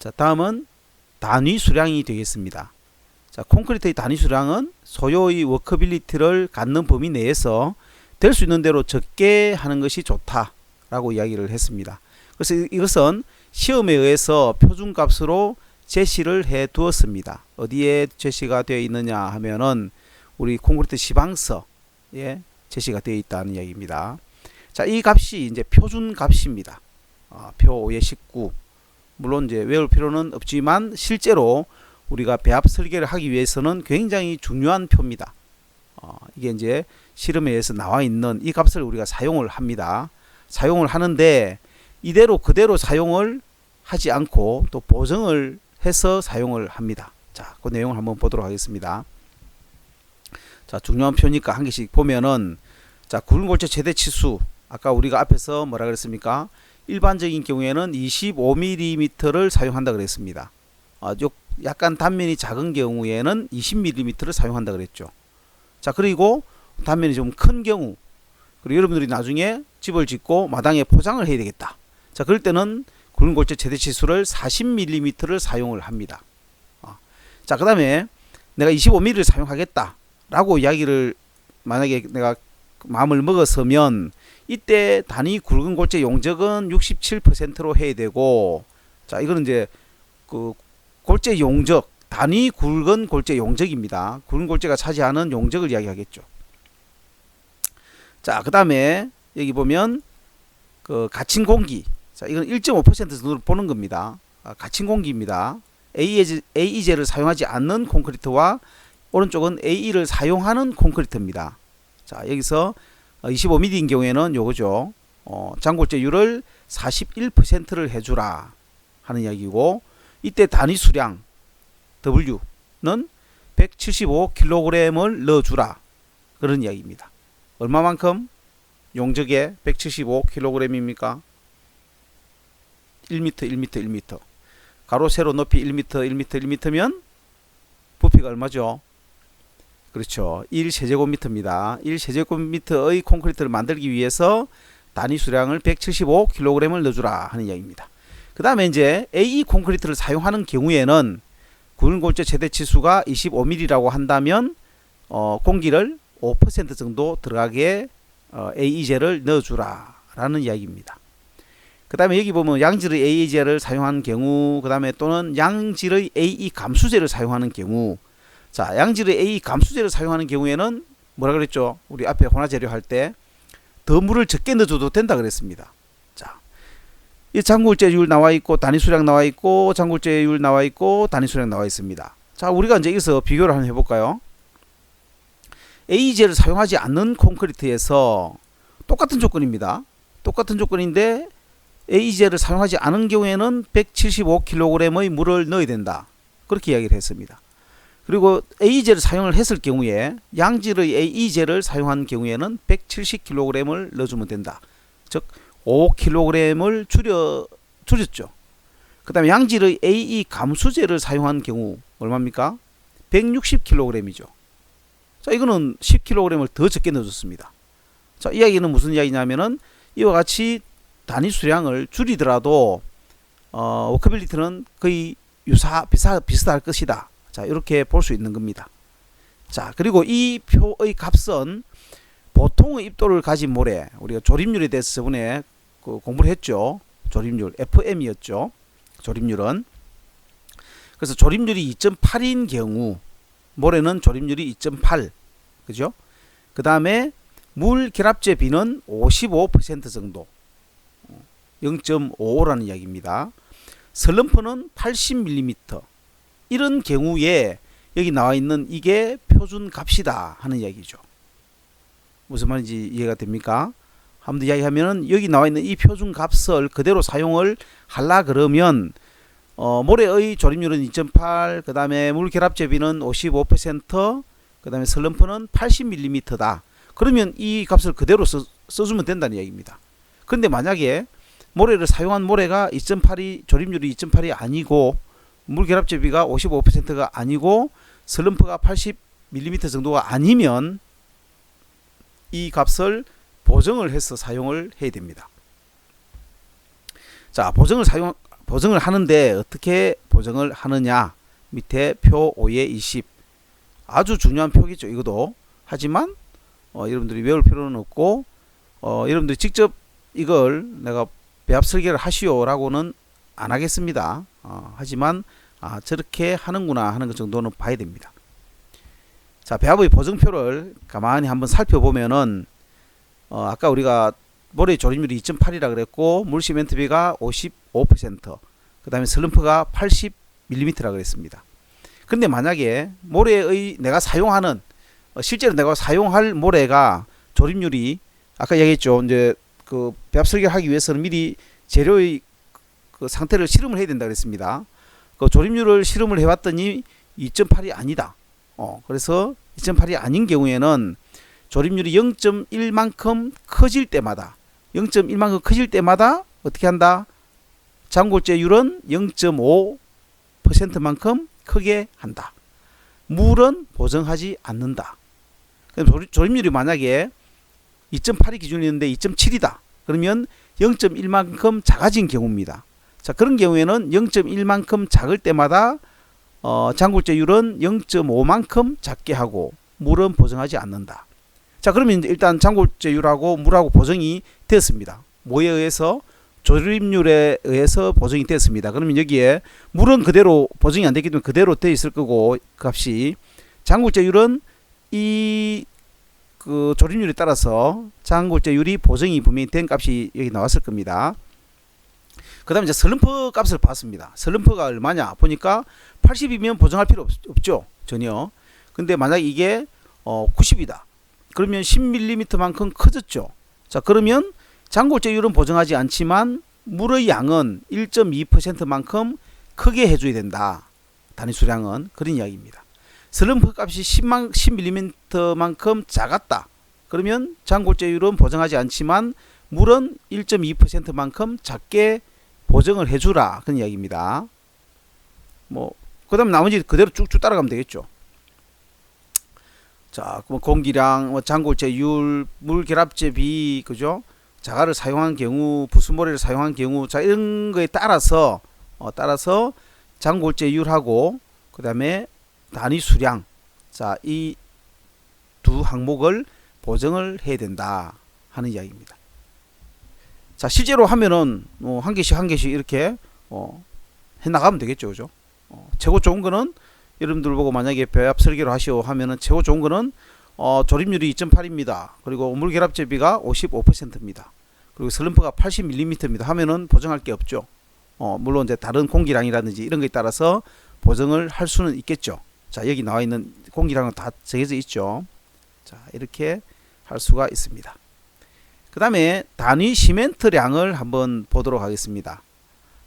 자, 다음은 단위 수량이 되겠습니다. 자, 콘크리트의 단위 수량은 소요의 워커빌리티를 갖는 범위 내에서 될 수 있는 대로 적게 하는 것이 좋다라고 이야기를 했습니다. 그래서 이것은 시험에 의해서 표준값으로 제시를 해 두었습니다. 어디에 제시가 되어 있느냐 하면은 우리 콘크리트 시방서에 제시가 되어 있다는 이야기입니다. 자, 이 값이 이제 표준값입니다. 표 5의 19. 물론 이제 외울 필요는 없지만 실제로 우리가 배합 설계를 하기 위해서는 굉장히 중요한 표입니다. 이게 이제 실험에 의해서 나와 있는 이 값을 우리가 사용을 합니다. 사용을 하는데 이대로 그대로 사용을 하지 않고 또 보정을 해서 사용을 합니다. 자, 그 내용을 한번 보도록 하겠습니다. 자, 중요한 표니까 한 개씩 보면은, 자, 굵은골재 최대 치수, 아까 우리가 앞에서 뭐라 그랬습니까? 일반적인 경우에는 25mm를 사용한다 그랬습니다. 약간 단면이 작은 경우에는 20mm를 사용한다 그랬죠. 자, 그리고 단면이 좀 큰 경우, 그리고 여러분들이 나중에 집을 짓고 마당에 포장을 해야 되겠다. 자, 그럴 때는 굵은골재 최대 치수를 40mm를 사용을 합니다. 자, 그 다음에 내가 25mm를 사용하겠다 라고 이야기를 만약에 내가 마음을 먹었으면 이때 단위 굵은골재 용적은 67%로 해야 되고, 자, 이거는 이제 그 골재 용적, 단위 굵은 골재 용적입니다. 굵은 골재가 차지하는 용적을 이야기하겠죠. 자, 그 다음에 여기 보면 그 갇힌 공기, 자, 이건 1.5% 정도로 보는 겁니다. 갇힌 공기입니다. AE제를 사용하지 않는 콘크리트와 오른쪽은 AE를 사용하는 콘크리트입니다. 자, 여기서 25mm인 경우에는 요거죠. 장골재율을 41%를 해주라 하는 이야기고, 이때 단위 수량 W는 175kg을 넣어주라 그런 이야기입니다. 얼마만큼? 용적에 175kg입니까? 1m, 1m, 1m. 가로 세로 높이 1m, 1m, 1m면 부피가 얼마죠? 그렇죠. 1세제곱미터입니다. 1세제곱미터의 콘크리트를 만들기 위해서 단위 수량을 175kg을 넣어주라 하는 이야기입니다. 그 다음에 이제 AE 콘크리트를 사용하는 경우에는 굵은골재 최대 치수가 25mm라고 한다면 공기를 5% 정도 들어가게 AE제를 넣어주라 라는 이야기입니다. 그 다음에 여기 보면 양질의 AE제를 사용하는 경우, 그 다음에 또는 양질의 AE 감수제를 사용하는 경우, 자, 양질의 AE 감수제를 사용하는 경우에는 뭐라 그랬죠? 우리 앞에 혼화재료 할 때 더 물을 적게 넣어줘도 된다 그랬습니다. 자, 이 장골재율 나와 있고 단위 수량 나와 있고 장골재율 나와 있고 단위 수량 나와 있습니다. 자, 우리가 이제 여기서 비교를 한번 해볼까요? AE제를 사용하지 않는 콘크리트에서 똑같은 조건입니다. 똑같은 조건인데 AE제를 사용하지 않은 경우에는 175kg의 물을 넣어야 된다. 그렇게 이야기를 했습니다. 그리고 AE제를 사용을 했을 경우에 양질의 AE제를 사용한 경우에는 170kg을 넣어주면 된다. 즉 5kg을 줄였죠. 그 다음에 양질의 AE 감수제를 사용한 경우 얼마입니까? 160kg이죠. 자, 이거는 10kg을 더 적게 넣어줬습니다. 자, 이 이야기는 무슨 이야기냐면은 이와 같이 단위 수량을 줄이더라도 워커빌리티는 거의 비슷할 것이다. 자, 이렇게 볼 수 있는 겁니다. 자, 그리고 이 표의 값은 보통의 입도를 가진 모래, 우리가 조립률에 대해서 저번에 공부를 했죠. 조립률 FM이었죠. 조립률은. 그래서 조립률이 2.8인 경우 모래는 조립률이 2.8, 그죠? 그 다음에 물 결합제 비는 55% 정도, 0.55라는 이야기입니다. 슬럼프는 80mm. 이런 경우에 여기 나와 있는 이게 표준 값이다 하는 이야기죠. 무슨 말인지 이해가 됩니까? 한 번 더 이야기하면은 여기 나와 있는 이 표준 값을 그대로 사용을 하려 그러면 모래의 조립률은 2.8, 그 다음에 물 결합 제비는 55%, 그 다음에 슬럼프는 80mm다. 그러면 이 값을 그대로 써주면 된다는 이야기입니다. 그런데 만약에 모래를 사용한 모래가 2.8이 조립률이 2.8이 아니고 물 결합 제비가 55%가 아니고 슬럼프가 80mm 정도가 아니면 이 값을 보정을 해서 사용을 해야 됩니다. 자, 보증을 하는데 어떻게 보증을 하느냐, 밑에 표 5의 20 아주 중요한 표겠죠. 이것도. 하지만 여러분들이 외울 필요는 없고 여러분들이 직접 이걸 내가 배합 설계를 하시오 라고는 안 하겠습니다. 하지만 저렇게 하는구나 하는 것 정도는 봐야 됩니다. 자, 배합의 보증표를 가만히 한번 살펴보면은 아까 우리가 모래 조립률이 2.8이라 그랬고 물 시멘트비가 55%, 그 다음에 슬럼프가 80mm라 그랬습니다. 근데 만약에 모래의 내가 사용하는 실제로 내가 사용할 모래가 조립률이 아까 얘기했죠. 이제 그 배합 설계를 하기 위해서는 미리 재료의 그 상태를 실험을 해야 된다 그랬습니다. 그 조립률을 실험을 해봤더니 2.8이 아니다. 그래서 2.8이 아닌 경우에는 조립률이 0.1만큼 커질 때마다 0.1만큼 커질 때마다 어떻게 한다? 장골재율은 0.5%만큼 크게 한다. 물은 보정하지 않는다. 그럼 조립률이 만약에 2.8이 기준이었는데 2.7이다. 그러면 0.1만큼 작아진 경우입니다. 자, 그런 경우에는 0.1만큼 작을 때마다 장골재율은 0.5만큼 작게 하고 물은 보정하지 않는다. 자, 그러면 일단 장골재율하고 물하고 보정이 되었습니다. 뭐에 의해서? 조립률에 의해서 보정이 되었습니다. 그러면 여기에 물은 그대로 보정이 안 됐기 때문에 그대로 되어 있을 거고 그 값이 장골재율은 이 그 조립률에 따라서 장골재율이 보정이 분명히 된 값이 여기 나왔을 겁니다. 그 다음에 이제 슬럼프 값을 봤습니다. 슬럼프가 얼마냐 보니까 80이면 보정할 필요 없죠. 전혀. 근데 만약 이게 90이다. 그러면 10mm만큼 커졌죠. 자, 그러면 장골재율은 보정하지 않지만 물의 양은 1.2%만큼 크게 해줘야 된다. 단위 수량은 그런 이야기입니다. 슬럼프 값이 10mm만큼 작았다. 그러면 장골재율은 보정하지 않지만 물은 1.2%만큼 작게 보정을 해주라. 그런 이야기입니다. 그 다음에 나머지 그대로 쭉쭉 따라가면 되겠죠. 자, 그럼 공기량, 장골재율, 물결합제비, 그죠? 자갈을 사용한 경우, 부수모래를 사용한 경우, 자, 이런 거에 따라서 장골재율하고, 그 다음에 단위 수량, 자, 이 두 항목을 보정을 해야 된다 하는 이야기입니다. 자, 실제로 하면은 한 개씩 이렇게 해 나가면 되겠죠, 그죠? 최고 좋은 거는 여러분들 보고 만약에 배합 설계로 하시오 하면은 최고 좋은 거는 조립률이 2.8입니다. 그리고 물결합제비가 55%입니다. 그리고 슬럼프가 80mm입니다. 하면은 보정할 게 없죠. 물론 이제 다른 공기량이라든지 이런 거에 따라서 보정을 할 수는 있겠죠. 자, 여기 나와 있는 공기량은 다 정해져 있죠. 자, 이렇게 할 수가 있습니다. 그 다음에 단위 시멘트량을 한번 보도록 하겠습니다.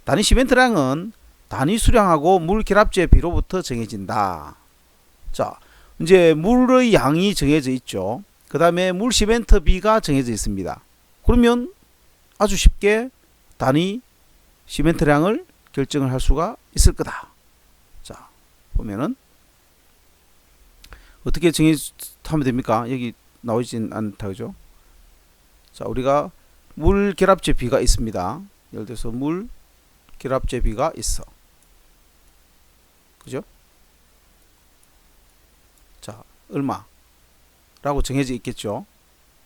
단위 시멘트량은 단위 수량하고 물 결합제 비로부터 정해진다. 자, 이제 물의 양이 정해져 있죠. 그 다음에 물 시멘트 비가 정해져 있습니다. 그러면 아주 쉽게 단위 시멘트량을 결정을 할 수가 있을 거다. 자, 보면은 어떻게 정하면 됩니까? 여기 나오진 않다, 그죠? 자, 우리가 물 결합제 비가 있습니다. 예를 들어서 물 결합제 비가 있어. 그죠? 자, 얼마라고 정해져 있겠죠.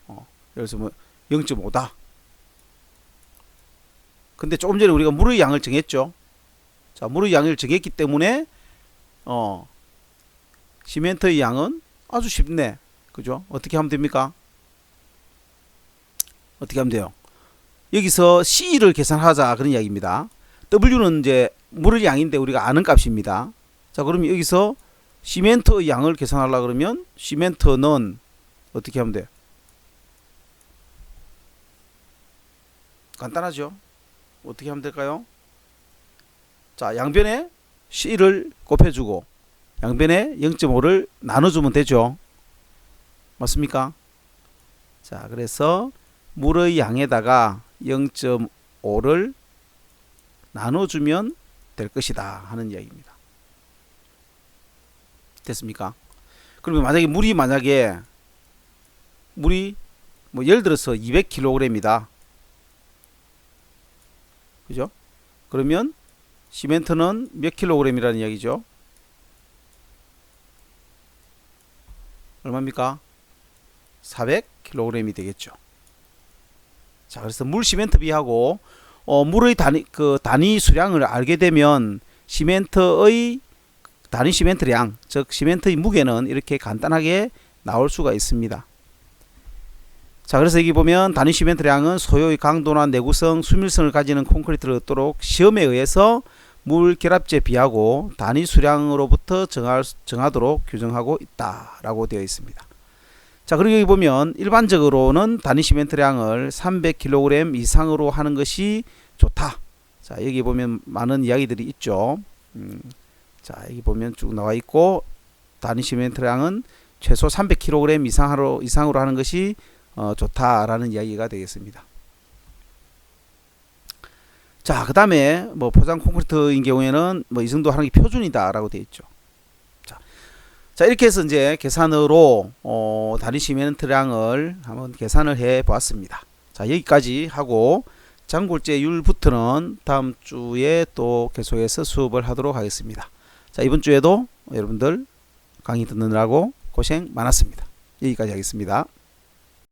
예를 들어서 0.5다. 근데 조금 전에 우리가 물의 양을 정했죠. 자, 물의 양을 정했기 때문에 시멘트의 양은 아주 쉽네. 그죠? 어떻게 하면 됩니까? 어떻게 하면 돼요? 여기서 C를 계산하자 그런 이야기입니다. W는 이제 물의 양인데 우리가 아는 값입니다. 자, 그러면 여기서 시멘트의 양을 계산하려고 그러면 시멘트는 어떻게 하면 돼? 간단하죠? 어떻게 하면 될까요? 자, 양변에 C를 곱해주고 양변에 0.5를 나눠주면 되죠. 맞습니까? 자, 그래서 물의 양에다가 0.5를 나눠주면 될 것이다 하는 이야기입니다. 됐습니까? 그러면 만약에 물이 뭐 예를 들어서 200kg이다. 그죠? 그러면 시멘트는 몇 킬로그램이라는 이야기죠? 얼마입니까? 400kg이 되겠죠. 자, 그래서 물 시멘트 비하고 물의 단위 수량을 알게 되면 시멘트의 단위 시멘트량, 즉 시멘트의 무게는 이렇게 간단하게 나올 수가 있습니다. 자, 그래서 여기 보면 단위 시멘트량은 소요의 강도나 내구성, 수밀성을 가지는 콘크리트를 얻도록 시험에 의해서 물 결합제 비하고 단위 수량으로부터 정하도록 규정하고 있다라고 되어 있습니다. 자, 그리고 여기 보면 일반적으로는 단위 시멘트량을 300kg 이상으로 하는 것이 좋다. 자, 여기 보면 많은 이야기들이 있죠. 자, 여기 보면 쭉 나와 있고 단위 시멘트량은 최소 300kg 이상으로 하는 것이 좋다라는 이야기가 되겠습니다. 자, 그 다음에 뭐 포장 콘크리트인 경우에는 뭐 이 정도 하는 게 표준이다라고 되어 있죠. 자, 이렇게 해서 이제 계산으로 단위 시멘트량을 한번 계산을 해 보았습니다. 자, 여기까지 하고 장골재율부터는 다음 주에 또 계속해서 수업을 하도록 하겠습니다. 자, 이번 주에도 여러분들 강의 듣느라고 고생 많았습니다. 여기까지 하겠습니다.